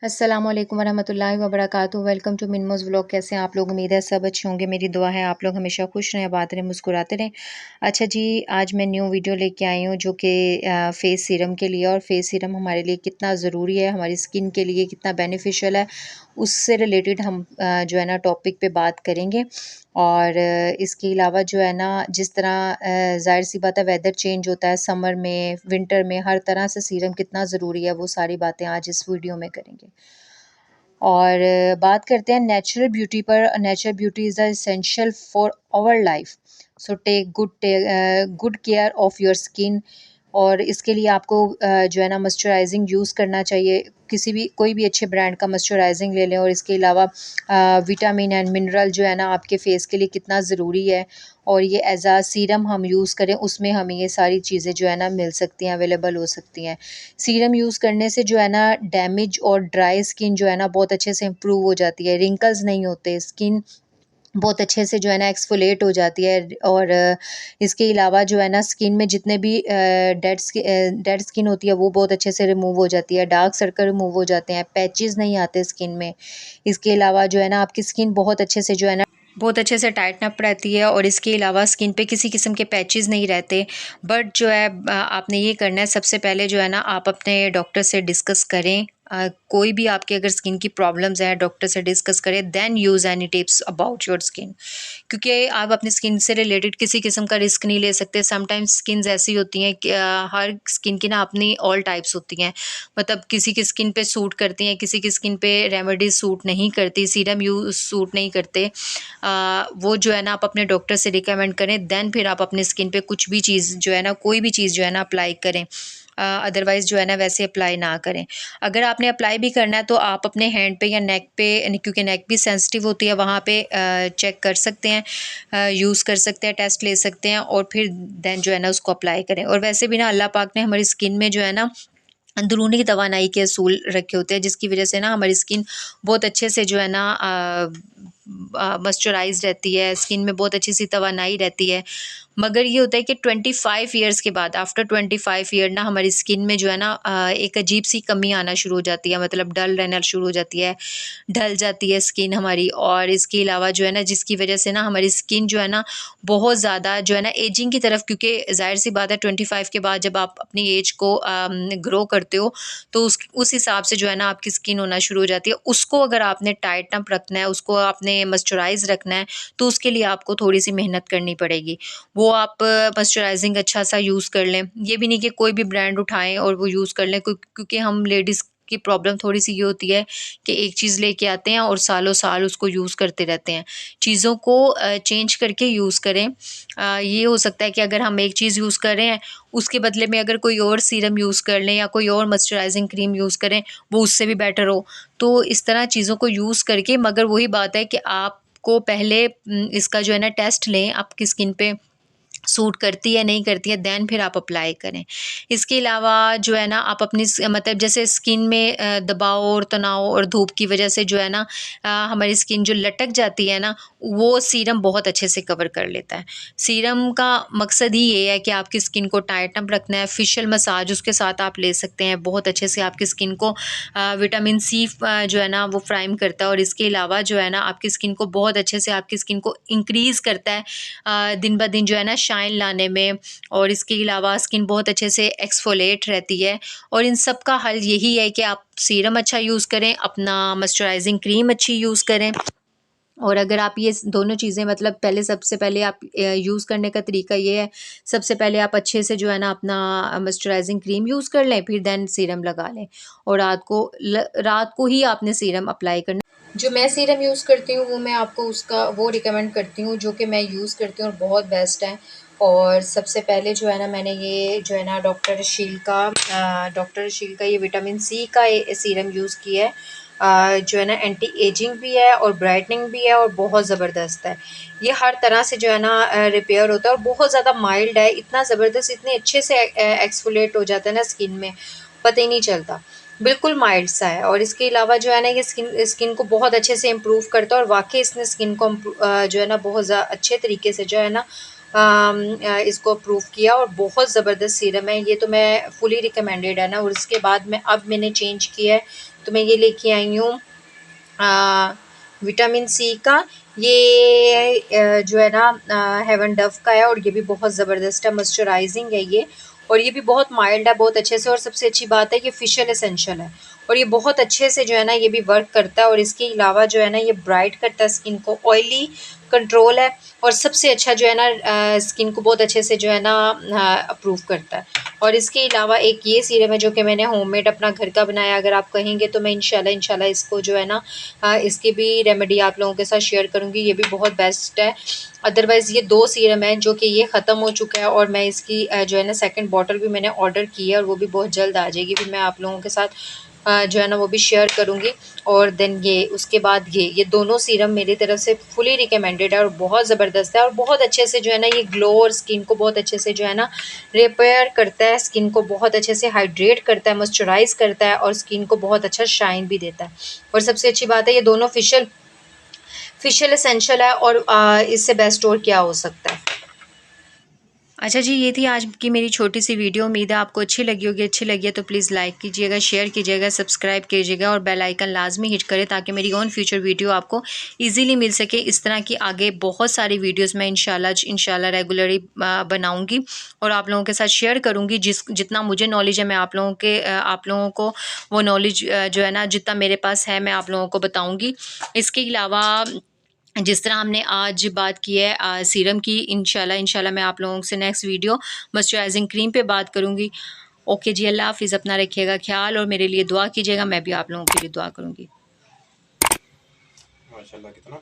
अस्सलाम वालेकुम वरहमतुल्लाहि वबरकातुहू। वेलकम टू मिनमोज़ व्लॉग। कैसे हैं आप लोग? उम्मीद है सब अच्छे होंगे। मेरी दुआ है आप लोग हमेशा खुश रहें, आबाद रहें, मुस्कुराते रहें। अच्छा जी, आज मैं न्यू वीडियो लेके आई हूँ जो कि फ़ेस सीरम के लिए, और फ़ेस सीरम हमारे लिए कितना ज़रूरी है, हमारी स्किन के लिए कितना बेनिफिशियल है, उससे रिलेटेड हम जो है ना टॉपिक पे बात करेंगे। और इसके अलावा जो है ना, जिस तरह ज़ाहिर सी बात है वेदर चेंज होता है, समर में, विंटर में, हर तरह से सीरम कितना ज़रूरी है, वो सारी बातें आज इस वीडियो में करेंगे। और बात करते हैं नेचुरल ब्यूटी पर। Natural beauty is the essential for our life, so take good care of your skin. और इसके लिए आपको जो है ना मॉइस्चराइजिंग यूज़ करना चाहिए। कोई भी अच्छे ब्रांड का मॉइस्चराइजिंग ले लें। और इसके अलावा विटामिन एंड मिनरल जो है ना आपके फेस के लिए कितना ज़रूरी है, और ये एज आ सीरम हम यूज़ करें, उसमें हमें ये सारी चीज़ें जो है ना मिल सकती हैं, अवेलेबल हो सकती हैं। सीरम यूज़ करने से जो है ना डैमेज और ड्राई स्किन जो है ना बहुत अच्छे से इम्प्रूव हो जाती है, रिंकल्स नहीं होते, स्किन बहुत अच्छे से जो है ना एक्सफोलिएट हो जाती है। और इसके अलावा जो है ना स्किन में जितने भी डेड स्किन होती है वो बहुत अच्छे से रिमूव हो जाती है, डार्क सर्कल रिमूव हो जाते हैं, पैचेस नहीं आते स्किन में। इसके अलावा जो है ना आपकी स्किन बहुत अच्छे से जो है ना बहुत अच्छे से टाइटन अप रहती है, और इसके अलावा स्किन पे किसी किस्म के पैचेस नहीं रहते। बट जो है आपने ये करना है, सबसे पहले जो है ना आप अपने डॉक्टर से डिस्कस करें। कोई भी आपके अगर स्किन की प्रॉब्लम्स है, डॉक्टर से डिस्कस करें, then use any tips about your skin. क्योंकि आप अपनी स्किन से रिलेटेड किसी किस्म का रिस्क नहीं ले सकते। समटाइम्स स्किन्स ऐसी होती हैं कि हर स्किन की ना अपनी ऑल टाइप्स होती हैं। मतलब किसी की स्किन पे सूट करती हैं, किसी की स्किन पे रेमेडीज सूट नहीं करती, सीरम यूज सूट नहीं करते। वो जो है ना आप अपने डॉक्टर से रिकमेंड करें, देन फिर आप अपनी स्किन पे कुछ भी चीज़ जो है ना, कोई भी चीज़ जो है ना अप्लाई करें। अदरवाइज़ जो है ना वैसे अप्लाई ना करें। अगर आपने अप्लाई भी करना है तो आप अपने हैंड पे या नेक पे, क्योंकि नेक भी सेंसिटिव होती है, वहाँ पे चेक कर सकते हैं, यूज़ कर सकते हैं, टेस्ट ले सकते हैं, और फिर देन जो है ना उसको अप्लाई करें। और वैसे भी ना अल्लाह पाक ने हमारी स्किन में जो है ना अंदरूनी तवानाई के असूल रखे होते हैं, जिसकी वजह से ना हमारी स्किन बहुत अच्छे से जो है ना मॉइस्चराइज रहती है, स्किन में बहुत अच्छी सी तवानाई रहती है। मगर ये होता है कि 25 ईयर्स के बाद, आफ्टर 25 ईयर ना हमारी स्किन में जो है ना एक अजीब सी कमी आना शुरू हो जाती है, मतलब डल रहना शुरू हो जाती है, ढल जाती है स्किन हमारी। और इसके अलावा जो है ना जिसकी वजह से ना हमारी स्किन जो है ना बहुत ज़्यादा जो है ना एजिंग की तरफ, क्योंकि ज़ाहिर सी बात है 25 के बाद जब आप अपनी एज को ग्रो करते हो तो उस हिसाब से जो है ना आपकी स्किन होना शुरू हो जाती है। उसको अगर आपने टाइटन अप रखना है, उसको आपने मॉइस्चराइज रखना है, तो उसके लिए आपको थोड़ी सी मेहनत करनी पड़ेगी। वो आप मॉइस्चराइजिंग अच्छा सा यूज़ कर लें। ये भी नहीं कि कोई भी ब्रांड उठाएं और वो यूज़ कर लें, क्योंकि हम लेडीज़ की प्रॉब्लम थोड़ी सी ये होती है कि एक चीज़ लेके आते हैं और सालों साल उसको यूज़ करते रहते हैं। चीज़ों को चेंज करके यूज़ करें। ये हो सकता है कि अगर हम एक चीज़ यूज़ कर रहे हैं, उसके बदले में अगर कोई और सीरम यूज़ कर लें या कोई और मॉइस्चराइजिंग क्रीम यूज़ करें, वो उससे भी बेटर हो। तो इस तरह चीज़ों को यूज़ करके, मगर वही बात है कि आपको पहले इसका जो है ना टेस्ट लें, आपकी स्किन पे सूट करती है नहीं करती है, देन फिर आप अप्लाई करें। इसके अलावा जो है ना आप अपनी मतलब जैसे स्किन में दबाव और तनाव और धूप की वजह से जो है ना हमारी स्किन जो लटक जाती है ना, वो सीरम बहुत अच्छे से कवर कर लेता है। सीरम का मकसद ही ये है कि आपकी स्किन को टाइटन अप रखना है। फेशियल मसाज उसके साथ आप ले सकते हैं, बहुत अच्छे से आपकी स्किन को विटामिन सी जो है ना वो प्राइम करता है। और इसके अलावा जो है ना आपकी स्किन को बहुत अच्छे से आपकी स्किन को इंक्रीज़ करता है दिन ब दिन जो है ना शाइन लाने में। और इसके अलावा स्किन बहुत अच्छे से एक्सफोलिएट रहती है। और इन सब का हल यही है कि आप सीरम अच्छा यूज़ करें, अपना मॉइस्चराइजिंग क्रीम अच्छी यूज़ करें। और अगर आप ये दोनों चीज़ें, मतलब सबसे पहले आप यूज़ करने का तरीका ये है, सबसे पहले आप अच्छे से जो है ना अपना मॉइस्चराइजिंग क्रीम यूज़ कर लें, फिर देन सीरम लगा लें। और रात को ही आपने सीरम अप्लाई करना। जो मैं सीरम यूज़ करती हूँ वो मैं आपको उसका वो रिकमेंड करती हूँ जो कि मैं यूज़ करती हूँ और बहुत बेस्ट है। और सबसे पहले जो है ना मैंने ये जो है ना डॉक्टर शील का ये विटामिन सी का सीरम यूज़ किया है। जो है ना एंटी एजिंग भी है और ब्राइटनिंग भी है और बहुत ज़बरदस्त है। ये हर तरह से जो है ना रिपेयर होता है और बहुत ज़्यादा माइल्ड है, इतना ज़बरदस्त, इतने अच्छे से एक्सफोलिएट हो जाता है ना स्किन में, पता ही नहीं चलता, बिल्कुल माइल्ड सा है। और इसके अलावा जो है ना ये स्किन को बहुत अच्छे से इम्प्रूव करता है। और वाकई इसने स्किन को जो है ना बहुत अच्छे तरीके से जो है ना इसको अप्रूव किया, और बहुत ज़बरदस्त सीरम है ये, तो मैं फुली रिकमेंडेड है ना। और इसके बाद मैंने चेंज किया है तो मैं ये लेके आई हूँ विटामिन सी का। ये जो है ना हेवन डव का है और ये भी बहुत ज़बरदस्त है, मॉइस्चराइजिंग है ये, और ये भी बहुत माइल्ड है, बहुत अच्छे से। और सबसे अच्छी बात है ये फेशियल एसेंशियल है और ये बहुत अच्छे से जो है ना ये भी वर्क करता है। और इसके अलावा जो है ना ये ब्राइट करता है स्किन को, ऑयली कंट्रोल है, और सबसे अच्छा जो है ना स्किन को बहुत अच्छे से जो है ना अप्रूव करता है। और इसके अलावा एक ये सीरम है जो कि मैंने होममेड अपना घर का बनाया। अगर आप कहेंगे तो मैं इंशाल्लाह इसको जो है ना इसकी भी रेमेडी आप लोगों के साथ शेयर करूँगी। ये भी बहुत बेस्ट है। अदरवाइज़ ये 2 सीरम हैं जो कि ये ख़त्म हो चुका है और मैं इसकी जो है ना सेकंड बॉटल भी मैंने ऑर्डर की है और वो भी बहुत जल्द आ जाएगी। फिर मैं आप लोगों के साथ जो है ना वो भी शेयर करूँगी। और देन ये उसके बाद ये दोनों सीरम मेरी तरफ से फुली रिकमेंडेड है और बहुत ज़बरदस्त है और बहुत अच्छे से जो है ना ये ग्लो और स्किन को बहुत अच्छे से जो है ना रिपेयर करता है, स्किन को बहुत अच्छे से हाइड्रेट करता है, मॉइस्चराइज़ करता है और स्किन को बहुत अच्छा शाइन भी देता है। और सबसे अच्छी बात है ये दोनों फेशियल एसेंशियल है और इससे बेस्ट और क्या हो सकता है। अच्छा जी, ये थी आज की मेरी छोटी सी वीडियो। उम्मीद है आपको अच्छी लगी होगी। अच्छी लगी है तो प्लीज़ लाइक कीजिएगा, शेयर कीजिएगा, सब्सक्राइब कीजिएगा और बेल आइकन लाजमी हिट करें ताकि मेरी ऑन फ्यूचर वीडियो आपको इजीली मिल सके। इस तरह की आगे बहुत सारी वीडियोस मैं इंशाल्लाह रेगुलरली बनाऊंगी और आप लोगों के साथ शेयर करूंगी। जितना मुझे नॉलेज है मैं आप लोगों को वो नॉलेज जो है ना जितना मेरे पास है मैं आप लोगों को बताऊँगी। इसके अलावा जिस तरह हमने आज बात की है सीरम की, इंशाल्लाह मैं आप लोगों से नेक्स्ट वीडियो मॉइस्चराइजिंग क्रीम पे बात करूँगी। ओके जी, अल्लाह हाफ़िज़, अपना रखिएगा ख्याल और मेरे लिए दुआ कीजिएगा, मैं भी आप लोगों के लिए दुआ करूँगी। माशाल्लाह कितना